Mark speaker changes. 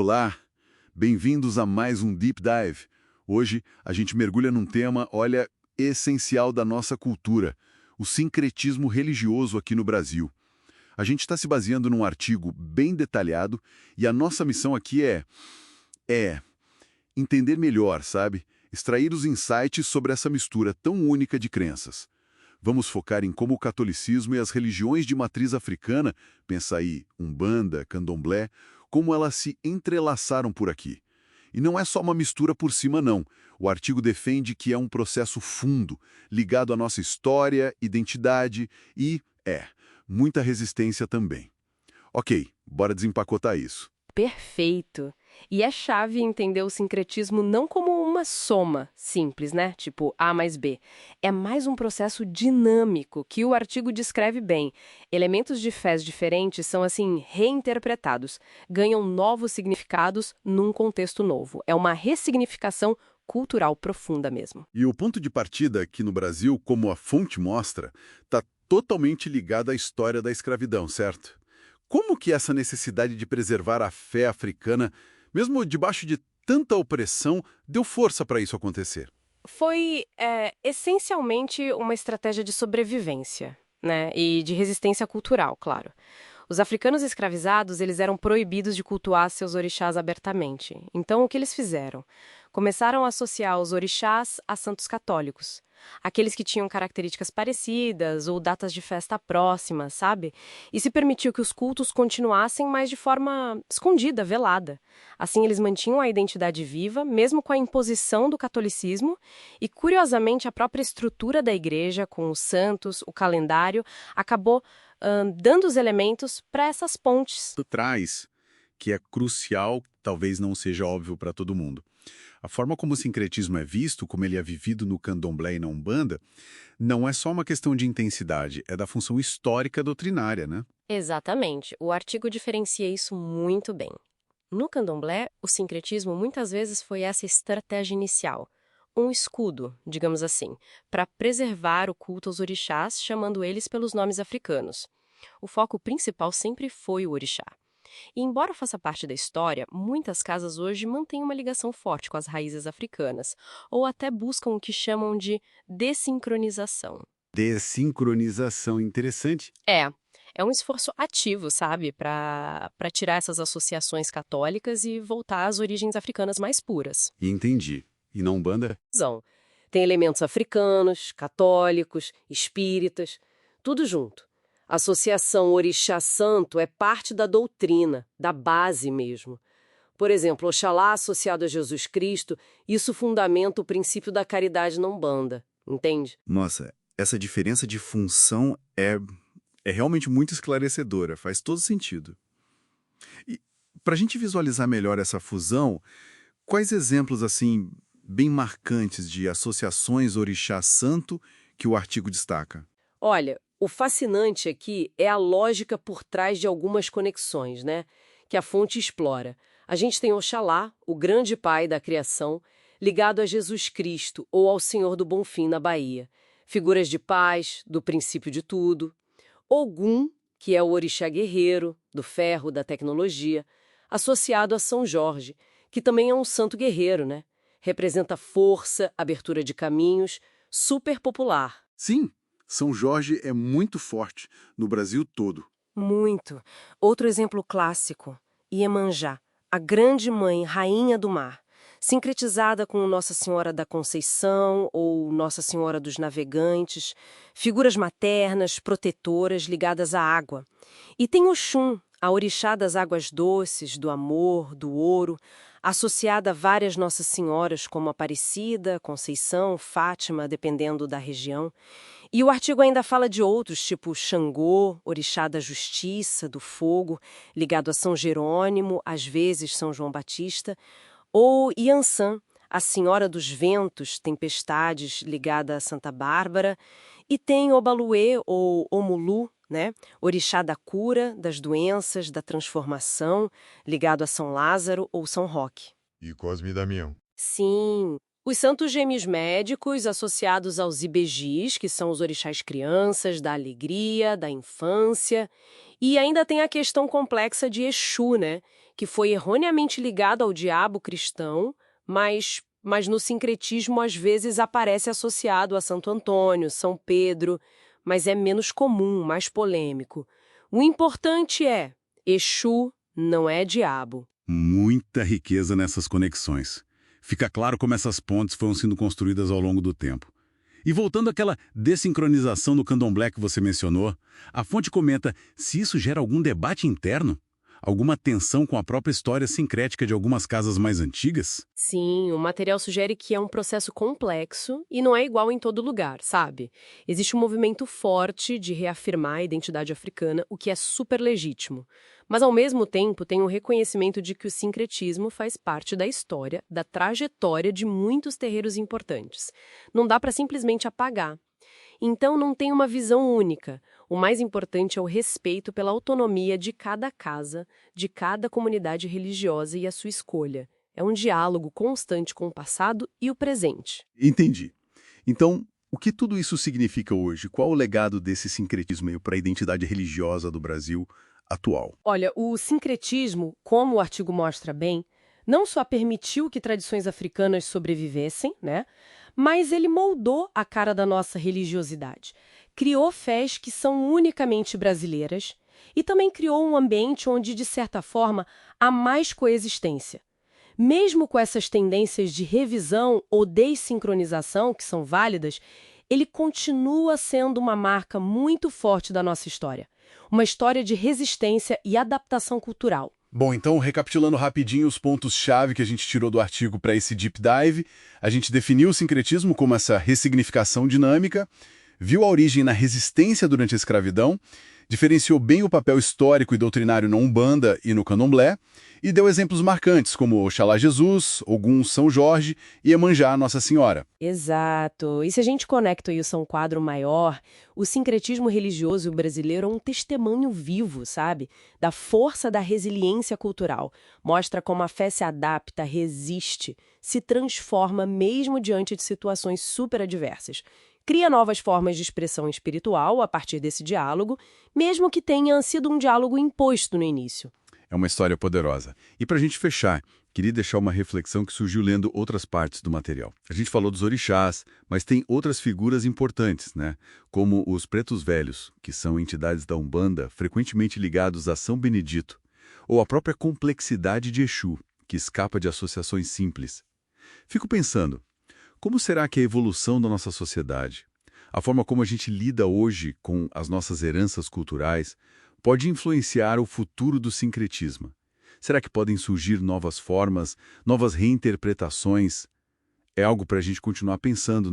Speaker 1: Olá, bem-vindos a mais um Deep Dive. Hoje a gente mergulha num tema, olha, essencial da nossa cultura, o sincretismo religioso aqui no Brasil. A gente está se baseando num artigo bem detalhado e a nossa missão aqui é entender melhor, sabe? Extrair os insights sobre essa mistura tão única de crenças. Vamos focar em como o catolicismo e as religiões de matriz africana, pensa aí, Umbanda, Candomblé, como elas se entrelaçaram por aqui. E não é só uma mistura por cima, não. O artigo defende que é um processo fundo, ligado à nossa história, identidade e, muita resistência também. Ok, bora desempacotar isso.
Speaker 2: Perfeito. E é chave entender o sincretismo não como uma soma simples, né? Tipo A mais B. É mais um processo dinâmico que o artigo descreve bem. Elementos de fés diferentes são, assim, reinterpretados, ganham novos significados num contexto novo. É uma ressignificação cultural profunda mesmo.
Speaker 1: E o ponto de partida aqui no Brasil, como a fonte mostra, está totalmente ligado à história da escravidão, certo? Como que essa necessidade de preservar a fé africana, mesmo debaixo de tanta opressão, deu força para isso acontecer?
Speaker 2: Foi essencialmente uma estratégia de sobrevivência, né? E de resistência cultural, claro. Os africanos escravizados, eles eram proibidos de cultuar seus orixás abertamente. Então, o que eles fizeram? Começaram a associar os orixás a santos católicos. Aqueles que tinham características parecidas ou datas de festa próximas, sabe? E se permitiu que os cultos continuassem, mas de forma escondida, velada. Assim, eles mantinham a identidade viva, mesmo com a imposição do catolicismo, e, curiosamente, a própria estrutura da igreja, com os santos, o calendário, acabou dando os elementos para essas pontes.
Speaker 1: Traz, que é crucial, talvez não seja óbvio para todo mundo. A forma como o sincretismo é visto, como ele é vivido no candomblé e na Umbanda, não é só uma questão de intensidade, é da função histórica doutrinária, né?
Speaker 2: Exatamente. O artigo diferencia isso muito bem. No candomblé, o sincretismo muitas vezes foi essa estratégia inicial, um escudo, digamos assim, para preservar o culto aos orixás, chamando eles pelos nomes africanos. O foco principal sempre foi o orixá. E embora faça parte da história, muitas casas hoje mantêm uma ligação forte com as raízes africanas, ou até buscam o que chamam de dessincronização.
Speaker 1: Desincronização interessante.
Speaker 2: É um esforço ativo, sabe, para tirar essas associações católicas e voltar às origens africanas mais puras.
Speaker 1: E entendi. E na Umbanda?
Speaker 2: Razão. Tem elementos africanos, católicos, espíritas, tudo junto. A associação orixá-santo é parte da doutrina, da base mesmo. Por exemplo, Oxalá associado a Jesus Cristo, isso fundamenta o princípio da caridade na Umbanda, entende?
Speaker 1: Nossa, essa diferença de função é realmente muito esclarecedora, faz todo sentido. E para a gente visualizar melhor essa fusão, quais exemplos, assim, bem marcantes de associações orixá-santo que o artigo destaca?
Speaker 2: Olha, o fascinante aqui é a lógica por trás de algumas conexões, né? Que a fonte explora. A gente tem Oxalá, o grande pai da criação, ligado a Jesus Cristo ou ao Senhor do Bonfim na Bahia. Figuras de paz, do princípio de tudo. Ogum, que é o orixá guerreiro, do ferro, da tecnologia, associado a São Jorge, que também é um santo guerreiro, né? Representa força, abertura de caminhos, super popular.
Speaker 1: Sim, São Jorge é muito forte no Brasil todo.
Speaker 2: Muito. Outro exemplo clássico, Iemanjá, a grande mãe, rainha do mar, sincretizada com Nossa Senhora da Conceição ou Nossa Senhora dos Navegantes, figuras maternas, protetoras ligadas à água. E tem Oxum, a orixá das águas doces, do amor, do ouro, associada a várias Nossas Senhoras como Aparecida, Conceição, Fátima, dependendo da região. E o artigo ainda fala de outros, tipo Xangô, orixá da justiça, do fogo, ligado a São Jerônimo, às vezes São João Batista, ou Iansã, a senhora dos ventos, tempestades, ligada a Santa Bárbara, e tem Obaluê, ou Omulu, né? Orixá da cura, das doenças, da transformação, ligado a São Lázaro ou São Roque.
Speaker 3: E Cosme e Damião.
Speaker 2: Sim, os santos gêmeos médicos associados aos ibejis, que são os orixás crianças, da alegria, da infância. E ainda tem a questão complexa de Exu, né? que foi erroneamente ligado ao diabo cristão, mas no sincretismo às vezes aparece associado a Santo Antônio, São Pedro, mas é menos comum, mais polêmico. O importante é, Exu não é diabo.
Speaker 1: Muita riqueza nessas conexões. Fica claro como essas pontes foram sendo construídas ao longo do tempo. E voltando àquela desincronização no candomblé que você mencionou, a fonte comenta se isso gera algum debate interno? Alguma tensão com a própria história sincrética de algumas casas mais antigas?
Speaker 2: Sim, o material sugere que é um processo complexo e não é igual em todo lugar, sabe? Existe um movimento forte de reafirmar a identidade africana, o que é super legítimo. Mas, ao mesmo tempo, tem um reconhecimento de que o sincretismo faz parte da história, da trajetória de muitos terreiros importantes. Não dá para simplesmente apagar. Então, não tem uma visão única. O mais importante é o respeito pela autonomia de cada casa, de cada comunidade religiosa e a sua escolha. É um diálogo constante com o passado e o presente.
Speaker 1: Entendi. Então, o que tudo isso significa hoje? Qual o legado desse sincretismo para a identidade religiosa do Brasil atual?
Speaker 2: Olha, o sincretismo, como o artigo mostra bem, não só permitiu que tradições africanas sobrevivessem, né? Mas ele moldou a cara da nossa religiosidade. Criou fés que são unicamente brasileiras e também criou um ambiente onde, de certa forma, há mais coexistência. Mesmo com essas tendências de revisão ou desincronização, que são válidas, ele continua sendo uma marca muito forte da nossa história. Uma história de resistência e adaptação cultural.
Speaker 1: Bom, então, recapitulando rapidinho os pontos-chave que a gente tirou do artigo para esse deep dive, a gente definiu o sincretismo como essa ressignificação dinâmica, viu a origem na resistência durante a escravidão, diferenciou bem o papel histórico e doutrinário na Umbanda e no Candomblé, e deu exemplos marcantes como Oxalá Jesus, Ogum São Jorge e Iemanjá Nossa Senhora.
Speaker 2: Exato. E se a gente conecta isso a um quadro maior, o sincretismo religioso brasileiro é um testemunho vivo, sabe? Da força da resiliência cultural. Mostra como a fé se adapta, resiste, se transforma mesmo diante de situações super adversas. Cria novas formas de expressão espiritual a partir desse diálogo, mesmo que tenha sido um diálogo imposto no início.
Speaker 1: É uma história poderosa. E para a gente fechar, queria deixar uma reflexão que surgiu lendo outras partes do material. A gente falou dos orixás, mas tem outras figuras importantes, né? Como os pretos velhos, que são entidades da Umbanda frequentemente ligados a São Benedito, ou a própria complexidade de Exu, que escapa de associações simples. Fico pensando, como será que a evolução da nossa sociedade, a forma como a gente lida hoje com as nossas heranças culturais, pode influenciar o futuro do sincretismo? Será que podem surgir novas formas, novas reinterpretações? É algo para a gente continuar pensando.